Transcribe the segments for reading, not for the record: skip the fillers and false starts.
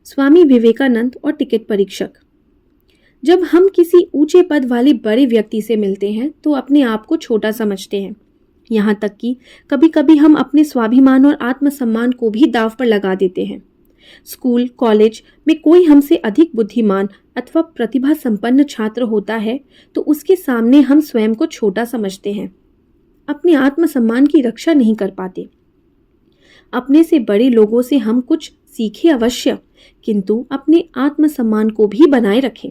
स्वामी विवेकानंद और टिकट परीक्षक। जब हम किसी ऊंचे पद वाले बड़े व्यक्ति से मिलते हैं तो अपने आप को छोटा समझते हैं। यहाँ तक कि कभी कभी हम अपने स्वाभिमान और आत्मसम्मान को भी दांव पर लगा देते हैं। स्कूल कॉलेज में कोई हमसे अधिक बुद्धिमान अथवा प्रतिभा संपन्न छात्र होता है तो उसके सामने हम स्वयं को छोटा समझते हैं, अपने आत्मसम्मान की रक्षा नहीं कर पाते। अपने से बड़े लोगों से हम कुछ सीखे अवश्य, किंतु अपने आत्मसम्मान को भी बनाए रखें।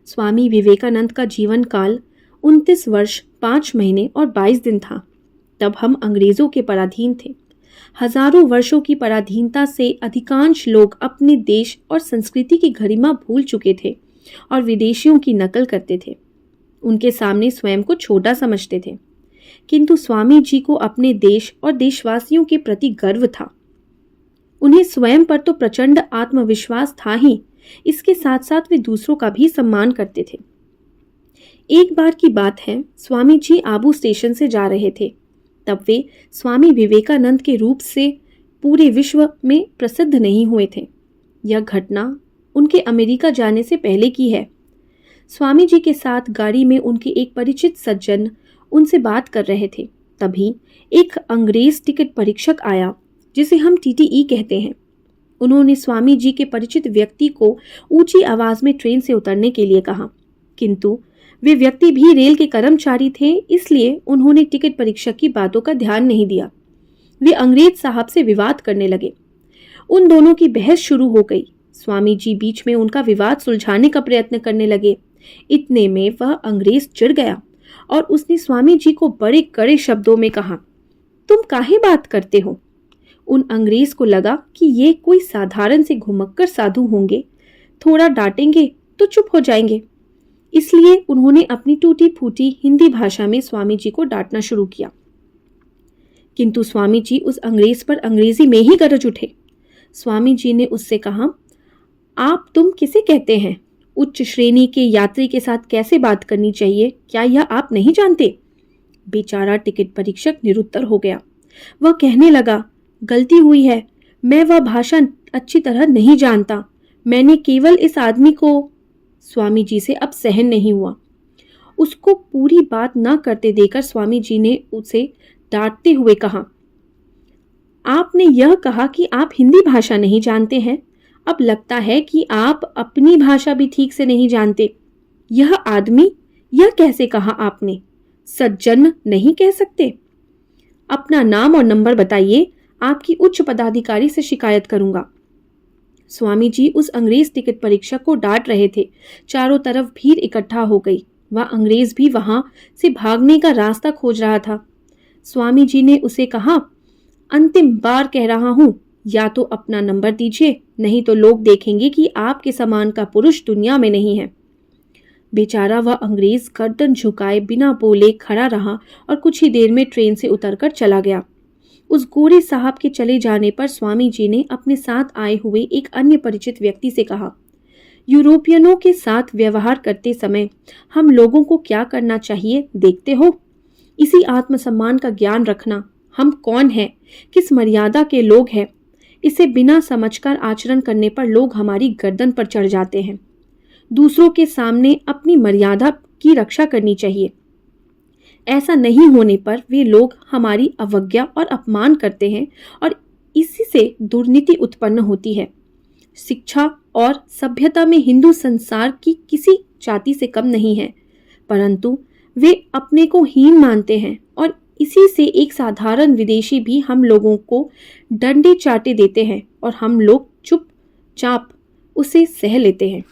स्वामी विवेकानंद का जीवन काल 29 वर्ष 5 महीने और 22 दिन था। तब हम अंग्रेजों के पराधीन थे। हजारों वर्षों की पराधीनता से अधिकांश लोग अपने देश और संस्कृति की गरिमा भूल चुके थे और विदेशियों की नकल करते थे। उनके सामने स्वयं को छोटा समझते थे। किंतु स्वामी जी को अपने देश और देशवासियों के प्रति गर्व था। उन्हें स्वयं पर तो प्रचंड आत्मविश्वास था ही, इसके साथ साथ वे दूसरों का भी सम्मान करते थे। एक बार की बात है, स्वामी जी आबू स्टेशन से जा रहे थे। तब वे स्वामी विवेकानंद के रूप से पूरे विश्व में प्रसिद्ध नहीं हुए थे। यह घटना उनके अमेरिका जाने से पहले की है। स्वामी जी के साथ गाड़ी में उनके एक परिचित सज्जन उनसे बात कर रहे थे। तभी एक अंग्रेज टिकट परीक्षक आया, जिसे हम टीटीई कहते हैं। उन्होंने स्वामी जी के परिचित व्यक्ति को ऊंची आवाज में ट्रेन से उतरने के लिए कहा, किंतु वे व्यक्ति भी रेल के कर्मचारी थे, इसलिए उन्होंने टिकट परीक्षक की बातों का ध्यान नहीं दिया। वे अंग्रेज साहब से विवाद करने लगे। उन दोनों की बहस शुरू हो गई। स्वामी जी बीच में उनका विवाद सुलझाने का प्रयत्न करने लगे। इतने में वह अंग्रेज चिढ़ गया और उसने स्वामी जी को बड़े कड़े शब्दों में कहा, तुम काहे बात करते हो? उन अंग्रेज को लगा कि ये कोई साधारण से घुमक्कर साधु होंगे, थोड़ा डांटेंगे तो चुप हो जाएंगे। इसलिए उन्होंने अपनी टूटी फूटी हिंदी भाषा में स्वामी जी को डांटना शुरू किया। किंतु स्वामी जी उस अंग्रेज पर अंग्रेजी में ही गरज उठे। स्वामी जी ने उससे कहा, आप तुम किसे कहते हैं? उच्च श्रेणी के यात्री के साथ कैसे बात करनी चाहिए, क्या यह आप नहीं जानते? बेचारा टिकट परीक्षक निरुत्तर हो गया। वह कहने लगा, गलती हुई है, मैं वह भाषा अच्छी तरह नहीं जानता। मैंने केवल इस आदमी को। स्वामी जी से अब सहन नहीं हुआ। उसको पूरी बात न करते देकर स्वामी जी ने उसे डांटते हुए कहा, आपने यह कहा कि आप हिंदी भाषा नहीं जानते हैं। अब लगता है कि आप अपनी भाषा भी ठीक से नहीं जानते। यह आदमी, यह कैसे कहा आपने? सज्जन नहीं कह सकते? अपना नाम और नंबर बताइए, आपकी उच्च पदाधिकारी से शिकायत करूंगा। स्वामी जी उस अंग्रेज टिकट परीक्षक को डांट रहे थे। चारों तरफ भीड़ इकट्ठा हो गई। वह अंग्रेज भी वहां से भागने का रास्ता खोज रहा था। स्वामी जी ने उसे कहा, अंतिम बार कह रहा हूं, या तो अपना नंबर दीजिए, नहीं तो लोग देखेंगे कि आपके समान का पुरुष दुनिया में नहीं है। बेचारा वह अंग्रेज गर्दन झुकाए बिना बोले खड़ा रहा और कुछ ही देर में ट्रेन से उतरकर चला गया। उस गोरे साहब के चले जाने पर स्वामी जी ने अपने साथ आए हुए एक अन्य परिचित व्यक्ति से कहा, यूरोपियनों के साथ व्यवहार करते समय हम लोगों को क्या करना चाहिए देखते हो? इसी आत्मसम्मान का ज्ञान रखना। हम कौन हैं, किस मर्यादा के लोग हैं, इसे बिना समझकर आचरण करने पर लोग हमारी गर्दन पर चढ़ जाते हैं। दूसरों के सामने अपनी मर्यादा की रक्षा करनी चाहिए। ऐसा नहीं होने पर वे लोग हमारी अवज्ञा और अपमान करते हैं और इसी से दुर्नीति उत्पन्न होती है। शिक्षा और सभ्यता में हिंदू संसार की किसी जाति से कम नहीं है, परंतु वे अपने को हीन मानते हैं और इसी से एक साधारण विदेशी भी हम लोगों को डंडे चाटे देते हैं और हम लोग चुपचाप उसे सह लेते हैं।